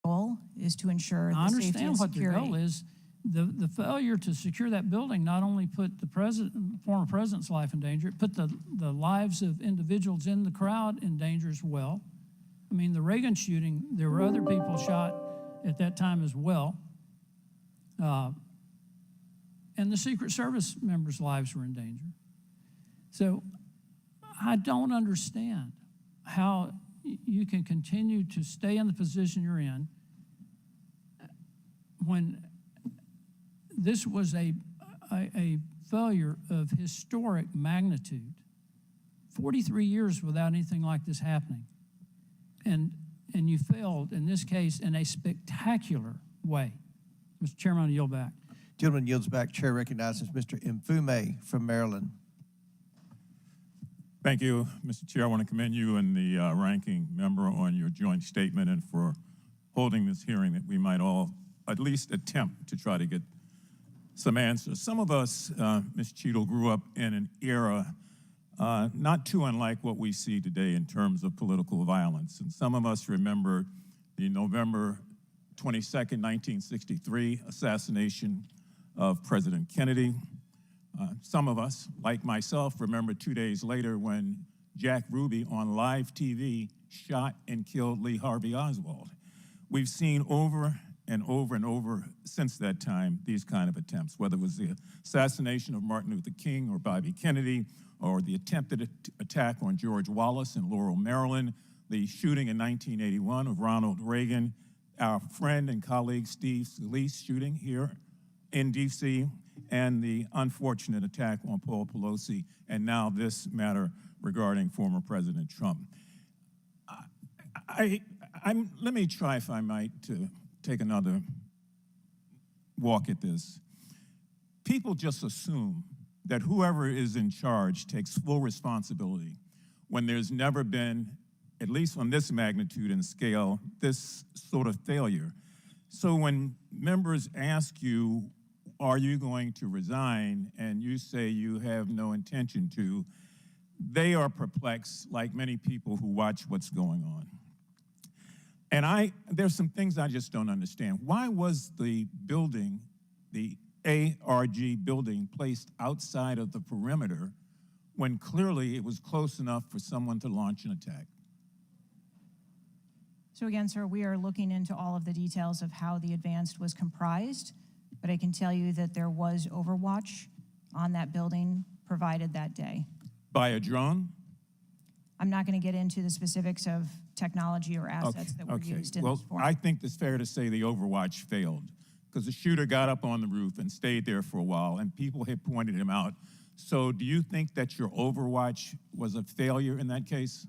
goal is to ensure I the safety and understand what the security. goal is. The failure to secure that building not only put the former president's life in danger, it put the lives of individuals in the crowd in danger as well. I mean, the Reagan shooting, there were other people shot at that time as well. And the Secret Service members' lives were in danger. So I don't understand how you can continue to stay in the position you're in when this was a failure of historic magnitude. 43 years without anything like this happening. And you failed, in this case, in a spectacular way. Mr. Chairman, I yield back. Gentleman yields back. Chair recognizes Mr. Mfume from Maryland. Thank you, Mr. Chair. I want to commend you and the ranking member on your joint statement and for holding this hearing that we might all at least attempt to try to get some answers. Some of us, Ms. Cheatle, grew up in an era not too unlike what we see today in terms of political violence. And some of us remember the November 22nd, 1963 assassination of President Kennedy. Some of us, like myself, remember 2 days later when Jack Ruby on live TV shot and killed Lee Harvey Oswald. We've seen over and over and over since that time these kind of attempts, whether it was the assassination of Martin Luther King or Bobby Kennedy, or the attempted attack on George Wallace in Laurel, Maryland, the shooting in 1981 of Ronald Reagan, our friend and colleague Steve Scalise shooting here in D.C., and the unfortunate attack on Paul Pelosi, and now this matter regarding former President Trump. Let me try, if I might, to take another walk at this. People just assume that whoever is in charge takes full responsibility when there's never been, at least on this magnitude and scale, this sort of failure. So when members ask you, are you going to resign, and you say you have no intention to, they are perplexed, like many people who watch what's going on. And there's some things I just don't understand. Why was the building, the ARG building, placed outside of the perimeter when clearly it was close enough for someone to launch an attack? So again, sir, we are looking into all of the details of how the advanced was comprised, but I can tell you that there was overwatch on that building provided that day. By a drone? I'm not going to get into the specifics of technology or assets that were used in this forum. I think it's fair to say the overwatch failed because the shooter got up on the roof and stayed there for a while, and people had pointed him out. So do you think that your overwatch was a failure in that case?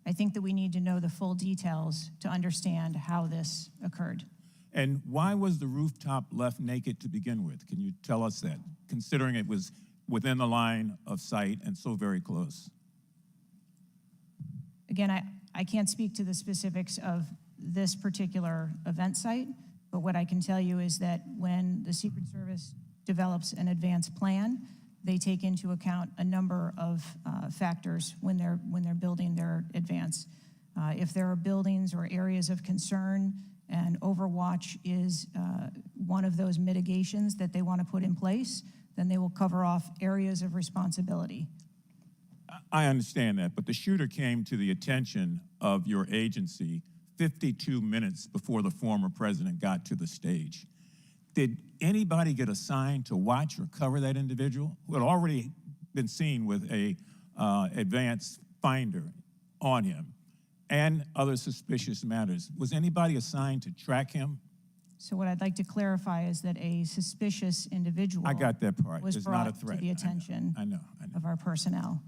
I think that we need to know the full details to understand how this occurred. And why was the rooftop left naked to begin with? Can you tell us that, considering it was within the line of sight and so very close? Again, I can't speak to the specifics of this particular event site, but what I can tell you is that when the Secret Service develops an advanced plan, they take into account a number of factors when they're building their advance. If there are buildings or areas of concern, and overwatch is one of those mitigations that they want to put in place, then they will cover off areas of responsibility. I understand that, but the shooter came to the attention of your agency 52 minutes before the former president got to the stage. Did anybody get assigned to watch or cover that individual who had already been seen with a advanced finder on him and other suspicious matters? Was anybody assigned to track him? So what I'd like to clarify is that a suspicious individual I got that part. was It's brought not a threat. to the attention I know. of our personnel.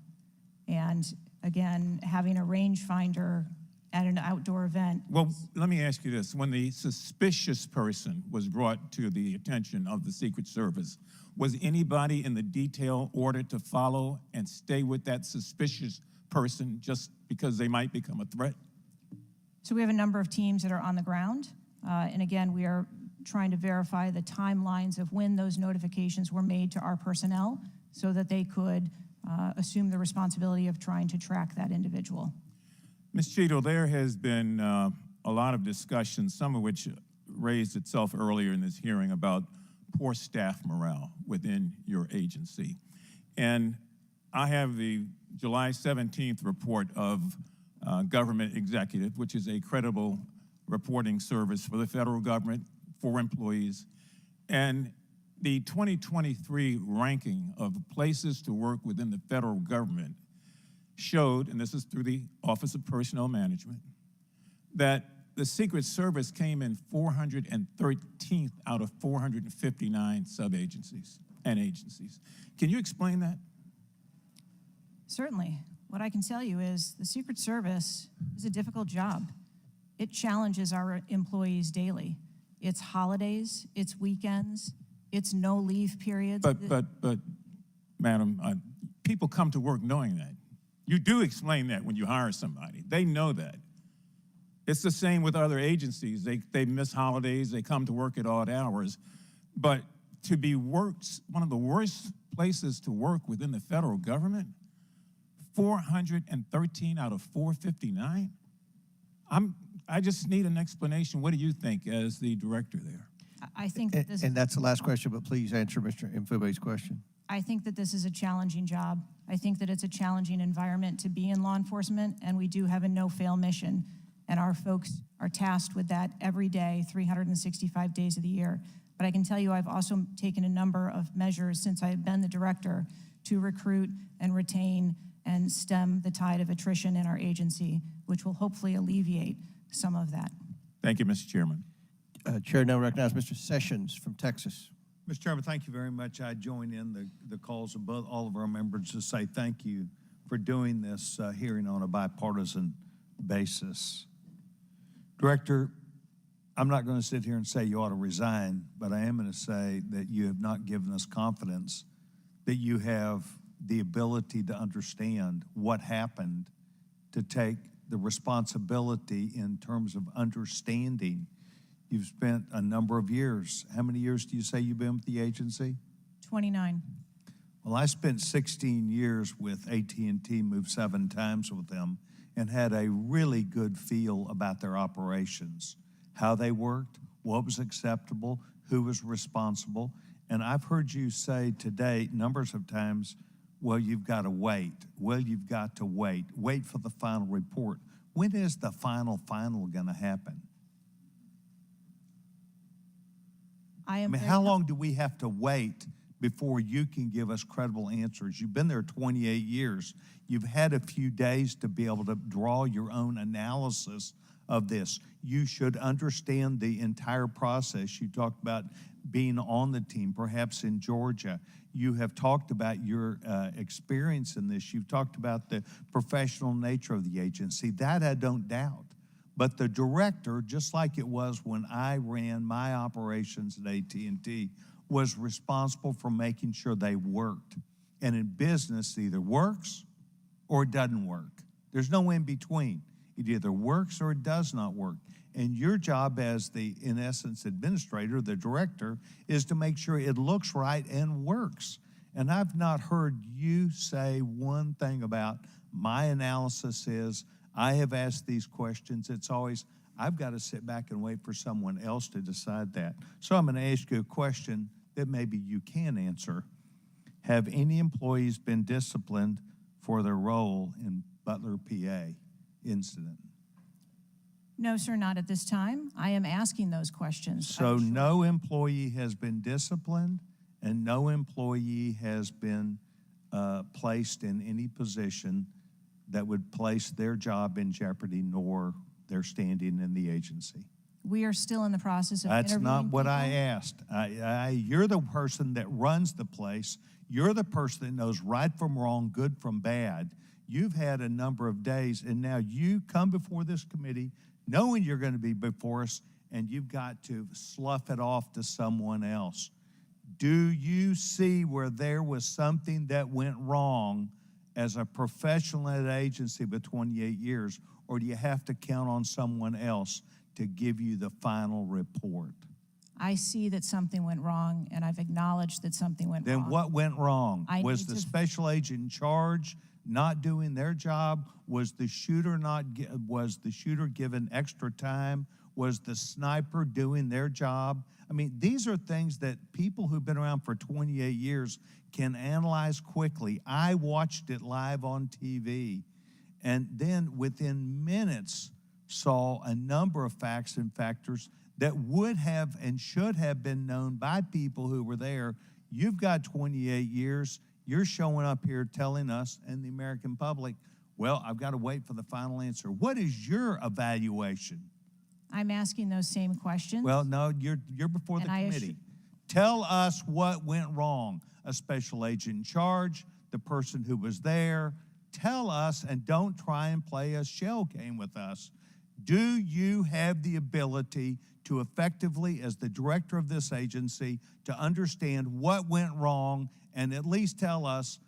And again, having a rangefinder at an outdoor event. Well, let me ask you this. When the suspicious person was brought to the attention of the Secret Service, was anybody in the detail ordered to follow and stay with that suspicious person just because they might become a threat? So we have a number of teams that are on the ground. And again, we are trying to verify the timelines of when those notifications were made to our personnel so that they could assume the responsibility of trying to track that individual. Ms. Cheatle, there has been a lot of discussion, some of which raised itself earlier in this hearing about poor staff morale within your agency. And I have the July 17th report of Government Executive, which is a credible reporting service for the federal government, for employees. And the 2023 ranking of places to work within the federal government showed, and this is through the Office of Personnel Management, that the Secret Service came in 413th out of 459 sub-agencies and agencies. Can you explain that? Certainly. What I can tell you is the Secret Service is a difficult job. It challenges our employees daily. It's holidays, it's weekends, it's no leave periods. But, Madam, people come to work knowing that. You do explain that when you hire somebody. They know that. It's the same with other agencies. They miss holidays, they come to work at odd hours. But to be worked, one of the worst places to work within the federal government, 413 out of 459? I just need an explanation. What do you think as the director there? I think that this And that's the last question, but please answer Mr. Mfume's question. I think that this is a challenging job. I think that it's a challenging environment to be in law enforcement, and we do have a no-fail mission. And our folks are tasked with that every day, 365 days of the year. But I can tell you I've also taken a number of measures since I've been the director to recruit and retain and stem the tide of attrition in our agency, which will hopefully alleviate some of that. Thank you, Mr. Chairman. Chair now recognizes Mr. Sessions from Texas. Mr. Chairman, thank you very much. I join in the calls of all of our members to say thank you for doing this hearing on a bipartisan basis. Director, I'm not going to sit here and say you ought to resign, but I am going to say that you have not given us confidence that you have the ability to understand what happened, to take the responsibility in terms of understanding. You've spent a number of years. How many years do you say you've been with the agency? 29. Well, I spent 16 years with AT&T, moved 7 times with them, and had a really good feel about their operations, how they worked, what was acceptable, who was responsible. And I've heard you say today numbers of times, well, you've got to wait. Well, you've got to wait. Wait for the final report. When is the final going to happen? I mean, how long do we have to wait before you can give us credible answers? You've been there 28 years. You've had a few days to be able to draw your own analysis of this. You should understand the entire process. You talked about being on the team, perhaps in Georgia. You have talked about your experience in this. You've talked about the professional nature of the agency. That I don't doubt. But the director, just like it was when I ran my operations at AT&T, was responsible for making sure they worked. And in business, it either works or it doesn't work. There's no in between. It either works or it does not work. And your job as the, in essence, administrator, the director, is to make sure it looks right and works. And I've not heard you say one thing about my analysis is, I have asked these questions. It's always, I've got to sit back and wait for someone else to decide that. So I'm going to ask you a question that maybe you can answer. Have any employees been disciplined for their role in Butler, PA incident? No, sir, not at this time. I am asking those questions. So no employee has been disciplined and no employee has been placed in any position that would place their job in jeopardy nor their standing in the agency. We are still in the process of That's interviewing not what people. I asked. You're the person that runs the place. You're the person that knows right from wrong, good from bad. You've had a number of days, and now you come before this committee knowing you're going to be before us, and you've got to slough it off to someone else. Do you see where there was something that went wrong as a professional at an agency with 28 years, or do you have to count on someone else to give you the final report? I see that something went wrong, and I've acknowledged that something went wrong. Then what went wrong? I Was need the to- special agent in charge not doing their job? Was the shooter given extra time? Was the sniper doing their job? I mean, these are things that people who've been around for 28 years can analyze quickly. I watched it live on TV, and then within minutes saw a number of facts and factors that would have and should have been known by people who were there. You've got 28 years. You're showing up here telling us and the American public, well, I've got to wait for the final answer. What is your evaluation? I'm asking those same questions. Well, no, you're before the And committee. Tell us what went wrong. A special agent in charge, the person who was there. Tell us, and don't try and play a shell game with us. Do you have the ability to effectively, as the director of this agency, to understand what went wrong and at least tell us,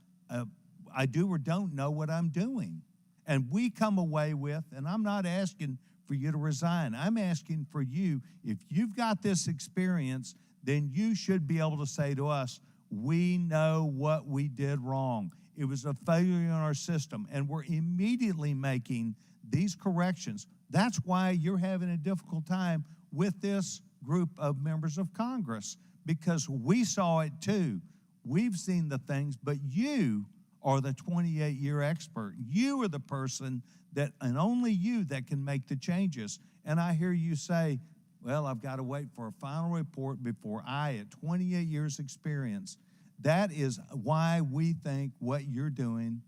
I do or don't know what I'm doing? And we come away with, and I'm not asking for you to resign. I'm asking for you, if you've got this experience, then you should be able to say to us, we know what we did wrong. It was a failure in our system, and we're immediately making these corrections. That's why you're having a difficult time with this group of members of Congress, because we saw it too. We've seen the things, but you are the 28-year expert. You are the person that, and only you, that can make the changes. And I hear you say, well, I've got to wait for a final report before I, at 28 years experience. That is why we think what you're doing,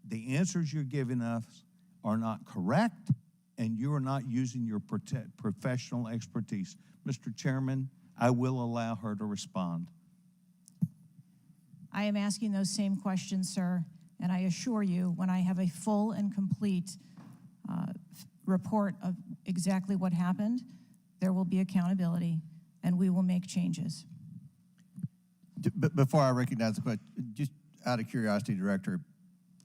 the answers you're giving us are not correct, and you are not using your professional expertise. Mr. Chairman, I will allow her to respond. I am asking those same questions, sir, and I assure you, when I have a full and complete report of exactly what happened, there will be accountability, and we will make changes. But before I recognize the question, just out of curiosity, Director,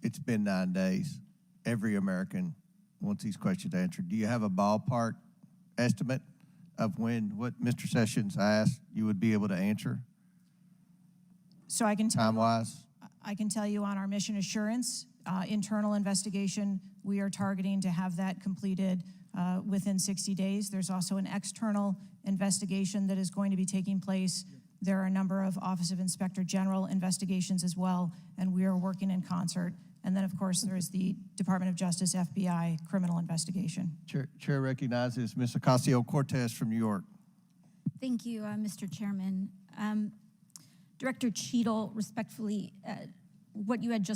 it's been 9 days. Every American wants these questions answered. Do you have a ballpark estimate of when what Mr. Sessions asked you would be able to answer, So I can tell time-wise? I can tell you on our mission assurance internal investigation, we are targeting to have that completed within 60 days. There's also an external investigation that is going to be taking place. There are a number of Office of Inspector General investigations as well, and we are working in concert. And then, of course, there is the Department of Justice, FBI, criminal investigation. Chair recognizes Ms. Ocasio-Cortez from New York. Thank you, Mr. Chairman. Director Cheatle, respectfully, what you had just